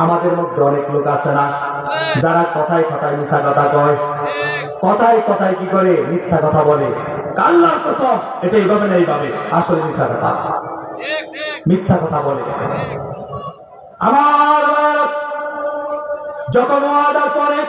আমাদের মধ্যে অনেক লোক আছে না যারা কথায় কথায় মিথ্যা কথা কয়, কথায় কথায় কি করে মিথ্যা কথা বলে, আল্লাহর কসম এটা এইভাবে না এইভাবে, আসলে মিথ্যা কথা, মিথ্যা কথা বলে। আমার যখন ওয়াদা করে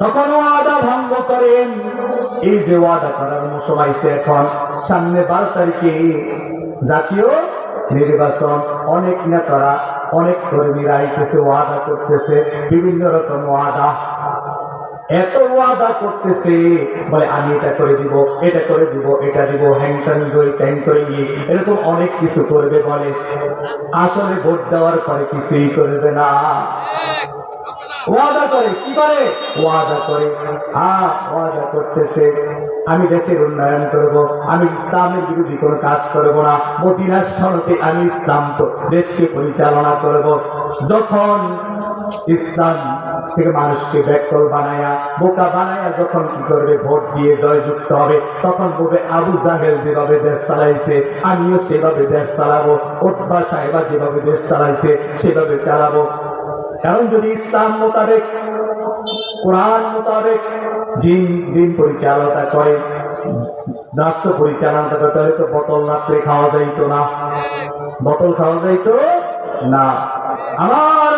তখন ওয়াদা ভঙ্গ করেন। এই যে ওয়াদা করার মৌসুম আইছে, এখন সামনে 12 তারিখে জাতীয় নির্বাচন, অনেক নেতারা অনেক কর্মীরা আইতেছে, ওয়াদা করতেছে বিভিন্ন রকম ওয়াদা, এত ওয়াদা করতেছে, বলে আমি এটা করে দিব, এটা করে দিব, এটা দিব, হ্যাংটান দই ট্যাং করে গিয়ে এরকম অনেক কিছু করবে বলে, আসলে ভোট দেওয়ার পরে কিছুই করবে না। ওয়াদা করে কি করে, ওয়াদা করে ওয়াদা করতেছে আমি দেশের উন্নয়ন করব, আমি ইসলামের বিরোধী কোনো কাজ করব না, মদিনার সনদে আমি ইসলাম তো দেশকে পরিচালনা করব। যখন ইসলাম থেকে মানুষকে ব্যাকল বানায়া বোকা বানায়া যখন কি করবে, ভোট দিয়ে জয়যুক্ত হবে, তখন বলবে আবু জাহেল যেভাবে দেশ চালাইছে আমিও সেভাবে দেশ চালাবো, উতবা সাহেবা যেভাবে দেশ চালাইছে সেভাবে চালাবো। কারণ যদি ইসলাম মোতাবেক কোরআন মোতাবেক দিন পরিচালনা করে, রাষ্ট্র পরিচালনা করে, তাহলে তো বোতল রাত্রে খাওয়া যাইতো না, বোতল খাওয়া যাইতো না। আমার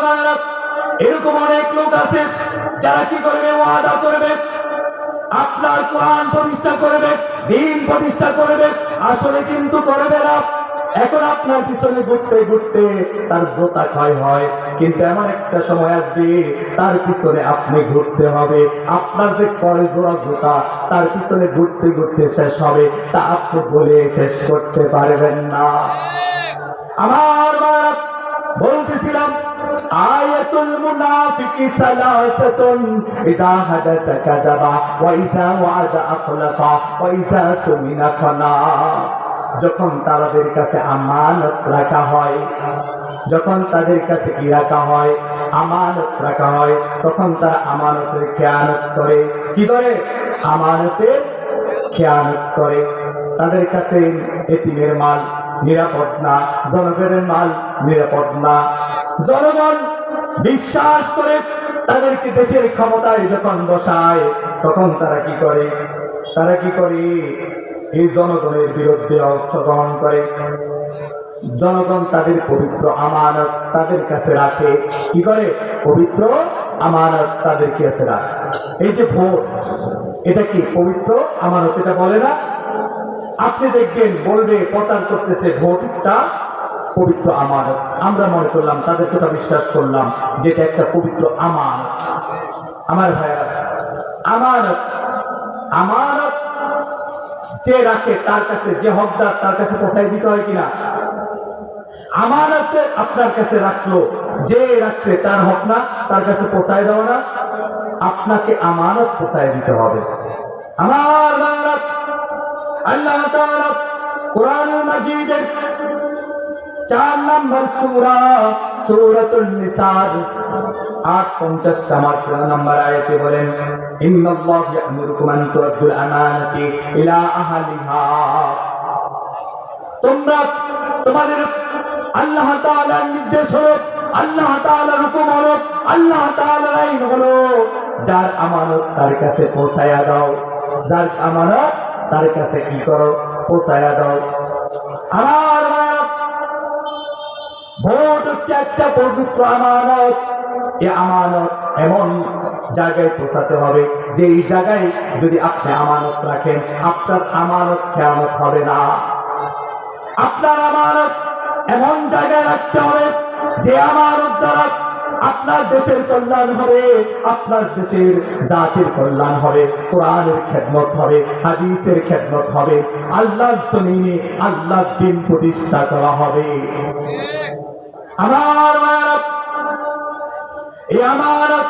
এরকম অনেক লোক আছে যারা কি করবে, ওয়াদা করবে, আপনার কোরআন প্রতিষ্ঠা করবে, দিন প্রতিষ্ঠা করবে, আসলে কিন্তু করবে না। এখন আপনার পিছনে ঘুরতে ঘুরতে তার জোতা ক্ষয় হয়, কিন্তু এমন একটা সময় আসবে তার পিছনে আপনি ঘুরতে হবে, আপনার যে কয় জোড়া জোতা তার পিছনে ঘুরতে ঘুরতে শেষ হবে, তা আপনি বলে শেষ করতে পারবেন না। আমার বলতেছিলাম আয়াতুল মুনাফিকি সালাসাতুন ইযা হাদাসা কাযাবা ওয়া ইযা ওয়া'আদা আখলাফা ওয়া ইযা তুমিনা খানা। যখন তাদের কাছে আমানত রাখা হয়, যখন তাদের কাছে কি রাখা হয়, আমানত রাখা হয়, তখন তারা আমানতের খেয়ানত করে। কি করে? আমানতের খেয়ানত করে। তাদের কাছে এতিমের মাল নিরাপদ না, জনগণের মাল নিরাপদ না। জনগণ বিশ্বাস করে তাদেরকে দেশের ক্ষমতায় যখন বসায়, তখন তারা কি করে, তারা কি করে, এই জনগণের বিরুদ্ধে অংশগ্রহণ করে। জনগণ তাদের পবিত্র আমানত তাদের কাছে রাখে, কি করে, পবিত্র আমানত তাদের কাছে রাখে। এই যে ভোট, এটা কি পবিত্র আমানত, এটা বলে না? আপনি দেখবেন বলবে, প্রচার করতেছে ভোটটা পবিত্র আমানত। আমরা মনে করলাম, তাদের কথা বিশ্বাস করলাম যেটা একটা পবিত্র আমানত। আমার ভাইরা, আমানত, আমানত যে রাখে তার কাছে, যে হকদার তার কাছে পৌঁছায় দিতে হয় কিনা? আমানত আপনার কাছে রাখলো, যে রাখছে তার হক না, তার কাছে পৌঁছায় দাও না, আপনাকে আমানত পৌঁছায় দিতে হবে। আমার ভাইরা, আল্লাহ তাআলা কোরআনুল মাজিদের 4 নম্বর সূরা সূরাতুন নিসার 58 নম্বর আয়াতে বলেন, ইন্নাল্লাহা ইয়া'মুরুকুম আন তু'আদ্দুল আমানাতি ইলা আহলিহা। তোমরা, তোমাদের আল্লাহ তাআলার নির্দেশ হলো, আল্লাহ তাআলার হুকুম হলো, আল্লাহ তাআলার আইন হলো, যার আমানত তার কাছে পৌঁছায়া দাও, যার আমানত তার কাছে কি করো, পৌঁছায়া দাও। আমার ভোট হচ্ছে একটা পবিত্র আমানত। এই আমানত এমন জায়গায় পৌঁছাতে হবে যে এই জায়গায় যদি আপনি আমানত রাখেন, আপনার আমানত খেয়ানত হবে না। আপনার আমানত এমন জায়গায় রাখতে হবে যে আমানত দ্বারা আপনার দেশের কল্যাণ হবে, আপনার দেশের জাতির কল্যাণ হবে, কোরআনের খেদমত হবে, হাদিসের খেদমত হবে, আল্লাহর জমিনে আল্লাহর দ্বীন প্রতিষ্ঠা করা হবে। আমার এই আমানত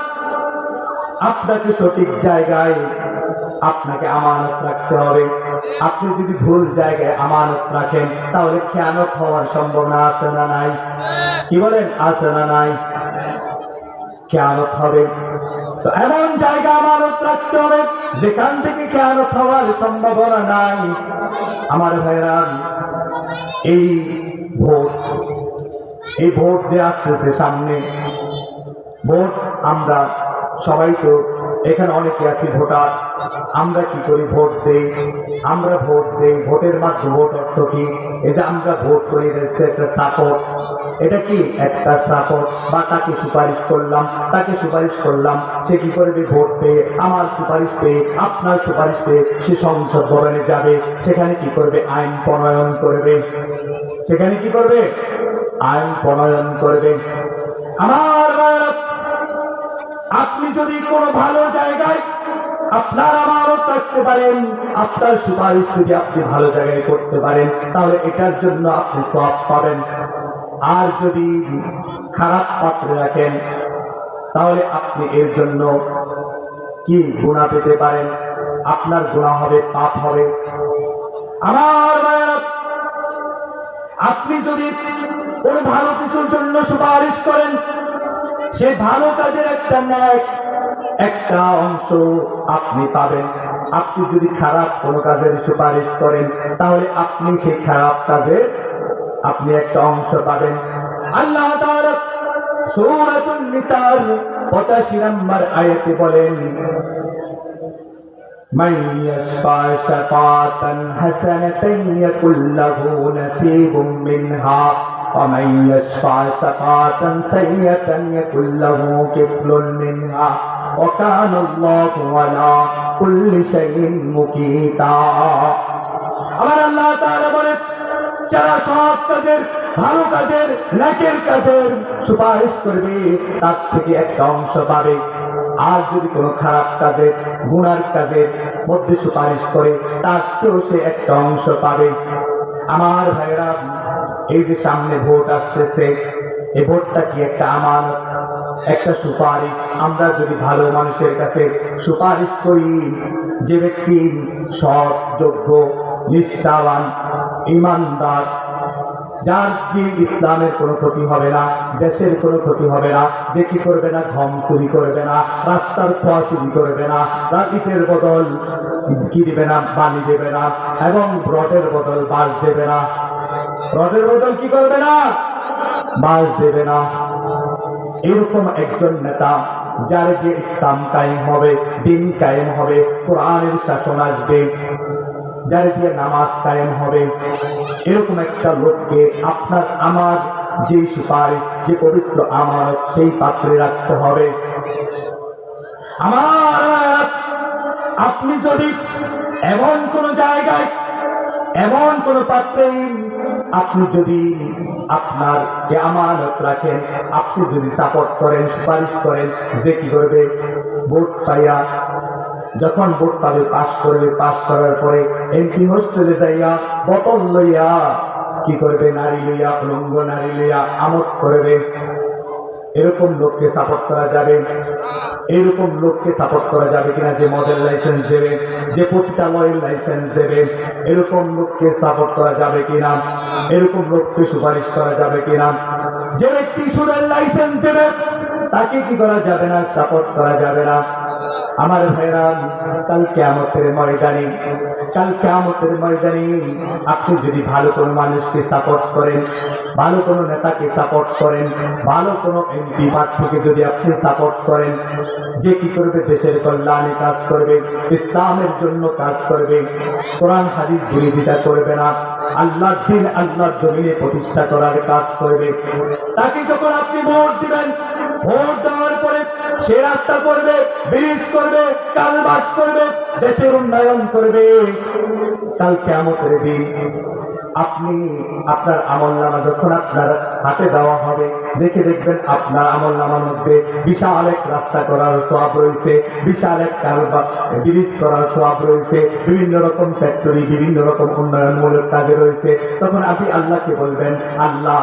আপনাকে সঠিক জায়গায়, আপনাকে আমানত রাখতে হবে। আপনি যদি ভুল জায়গায় আমানত রাখেন, তাহলে খেয়ানত হওয়ার সম্ভাবনা আছে না নাই? কি বলেন, আছে না নাই? খেয়ানত হবে। তো এমন জায়গা আমানত রাখতে হবে যেখান থেকে খেয়ানত হওয়ার সম্ভাবনা নাই। আমার ভাইরা, এই ভোট, এই ভোট যে আসতেছে সামনে, ভোট আমরা সবাই তো এখানে অনেকে আছি ভোটার, আমরা কি করি? ভোট দেই। আমরা ভোট দেই, ভোটের মাধ্যমে ভোট অর্থ কি? এই যে আমরা ভোট করি, একটা সাপোর্ট, এটা কি একটা সাপোর্ট, বা তাকে সুপারিশ করলাম, তাকে সুপারিশ করলাম, সে কি করবে? ভোট পেয়ে, আমার সুপারিশ পেয়ে, আপনার সুপারিশ পেয়ে সে সংসদ ভবনে যাবে, সেখানে কি করবে? আইন প্রণয়ন করবে। সেখানে কি করবে? আইন প্রণয়ন করবে। আমার ভাইয়েরা, আপনি যদি কোনো ভালো জায়গায় আপনার আমানত রাখতে পারেন, আপনার সুপারিশ যদি আপনি ভালো জায়গায় করতে পারেন, তাহলে এটার জন্য আপনি সওয়াব পাবেন। আর যদি খারাপ পাত্রে রাখেন, তাহলে আপনি এর জন্য কি গুনাহ পেতে পারেন, আপনার গুনাহ হবে, পাপ হবে। আমার ভাইয়েরা, আপনি যদি কোনো ভালো কিছুর জন্য সুপারিশ করেন, সেই ভালো কাজের একটা ন্যায়, একটা অংশ আপনি পাবেন। আপনি যদি খারাপ কোনো কাজের সুপারিশ করেন, তাহলে আপনি সেই খারাপ কাজের আপনি একটা অংশ পাবেন। আল্লাহ তাআলা সূরাতুন নিসার 85 নম্বর আয়াতে বলেন, মান ইয়াশফা শাফাতান হাসানাতান ইয়াকুল লাহু নাসীবুম মিনহা ওয়া মান ইয়াশফা শাফাতান সাইয়্যাতান ইয়াকুল লাহু কিফলুন মিনহা ওয়া কানা আল্লাহু আলা কুল্লি শাইইন মুকিতা। আমার আল্লাহ তাআলা বলেন, যারা সৎ কাজের, ভালো কাজের, নেকের কাজের সুপারিশ করবে, তার থেকে একটা অংশ পাবে। আর যদি কোনো খারাপ কাজের, গুনার কাজের মধ্যে সুপারিশ করে, তার চেয়েও সে একটা অংশ পাবে। আমার ভাইরা, এই যে সামনে ভোট আসতেছে, এই ভোটটা কি একটা আমানত, একটা সুপারিশ। আমরা যদি ভালো মানুষের কাছে সুপারিশ করি, যে ব্যক্তি সৎ, যোগ্য, নিষ্ঠাবান, ইমানদার, যার কি ইসলামের কোনো ক্ষতি হবে না, দেশের কোনো ক্ষতি হবে না, যে কি করবে না? গম চুরি করবে না, রাস্তার খোয়া চুরি করবে না, ইটের বদল কি দিবে না? বালি দেবে না, এবং রডের বদল বাঁশ দেবে না। রডের বদল কি করবে না? বাঁশ দেবে না। এরকম একজন নেতা, যার দিয়ে ইসলাম কায়েম হবে, দিন কায়েম হবে, কোরআনের শাসন আসবে, যার দিয়ে নামাজ কায়েম হবে, এরকম একটা লোককে আপনার আমার যে সুপারিশ, যে পবিত্র আমানত, সেই পাত্রে রাখতে হবে। আমার আপনি যদি এমন কোন জায়গায়, এমন কোন পাত্রে আপনি যদি আপনার যে আমানত রাখেন, আপনি যদি সাপোর্ট করেন, সুপারিশ করেন, যে কি করবে? ভোট পাইয়া, যখন ভোট পাবে, পাশ করবে, পাশ করার পরে এমপি হোস্টেলে যাইয়া বোতল লইয়া কি করবে? নারী লইয়া, উলঙ্গ নারী লইয়া আমোদ করবে। এরকম লোককে সাপোর্ট করা যাবে? এরকম লোককে সাপোর্ট করা যাবে কিনা? যে মদের লাইসেন্স দেবে, যে পতিতালয়ের লাইসেন্স দেবে, এরকম লোককে সাপোর্ট করা যাবে কিনা? এরকম লোককে সুপারিশ করা যাবে কিনা? যে ব্যক্তি সুদের লাইসেন্স দেবে, তাকে কি করা যাবে না? সাপোর্ট করা যাবে না। আমার ভাইরা, কাল কিয়ামতের ময়দানে, কাল কিয়ামতের ময়দানে আপনি যদি ভালো কোনো মানুষকে সাপোর্ট করেন, ভালো কোনো নেতাকে সাপোর্ট করেন, ভালো কোনো এমপি প্রার্থীকে যদি আপনি সাপোর্ট করেন, যে কি করবে? দেশের কল্যাণে কাজ করবে, ইসলামের জন্য কাজ করবে, কোরআন হাদিস বিরোধিতা করবে না, আল্লাহর দ্বীন, আল্লাহর জমিনে প্রতিষ্ঠা করার কাজ করবে, তাকে যখন আপনি ভোট দিবেন, ভোট দেওয়ার পরে সে রাস্তা করবে, ব্রিজ করবে, কালভার্ট করবে, দেশের উন্নয়ন করবে, কাল কিয়ামতের দিন আপনি আপনার আমলনামা যখন আপনার হাতে দেওয়া হবে, দেখে দেখবেন আপনার আমলনামার মধ্যে বিশাল এক রাস্তা করার সওয়াব রয়েছে, বিশাল এক কালভার্ট, ব্রিজ করার সওয়াব রয়েছে, বিভিন্ন রকম ফ্যাক্টরি, বিভিন্ন রকম উন্নয়নমূলক কাজে রয়েছে। তখন আপনি আল্লাহকে বলবেন, আল্লাহ,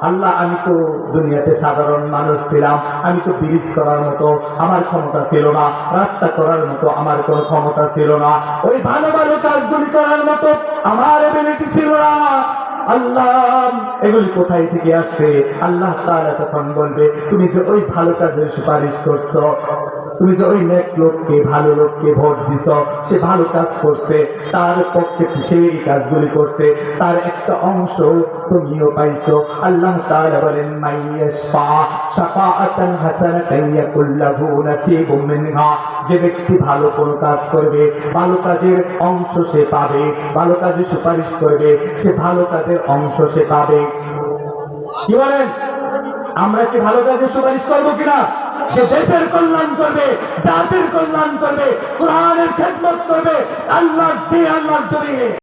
আল্লাহ, আমি তো দুনিয়াতে সাধারণ মানুষ ছিলাম, আমি তো ব্রিজ করার মতো আমার ক্ষমতা ছিল না, রাস্তা করার মতো আমার কোনো ক্ষমতা ছিল না, ওই ভালো ভালো কাজগুলি করার মতো আমার এবিলিটি ছিল না। আল্লাহ, এগুলি কোথায় থেকে আসছে? আল্লাহ তাআলা তখন বলবে, তুমি যে ওই ভালো কাজের সুপারিশ করছো, তুমি যে ওই নেক লোককে, ভালো লোককে ভোট দিছ, সে ভালো কাজ করছে, তার পক্ষে সে এই কাজগুলি করছে, তার একটা অংশ তুমিও পাইছো। আল্লাহ তাআলা বলেন, মাইয়াশফা শাফাআতান হাসানাতান ইয়াকুল লাহু নাসিবুম মিনহা, যে ব্যক্তি ভালো কোনো কাজ করবে, ভালো কাজের অংশ সে পাবে, ভালো কাজে সুপারিশ করবে, সে ভালো কাজের অংশ সে পাবে। কি বলেন? আমরা কি ভালো কাজে সুপারিশ করবো কিনা? যে দেশের কল্যাণ করবে, জাতির কল্যাণ করবে, কোরআনের খেদমত করবে, আল্লাহর দিয়ে আল্লাহর জমিনে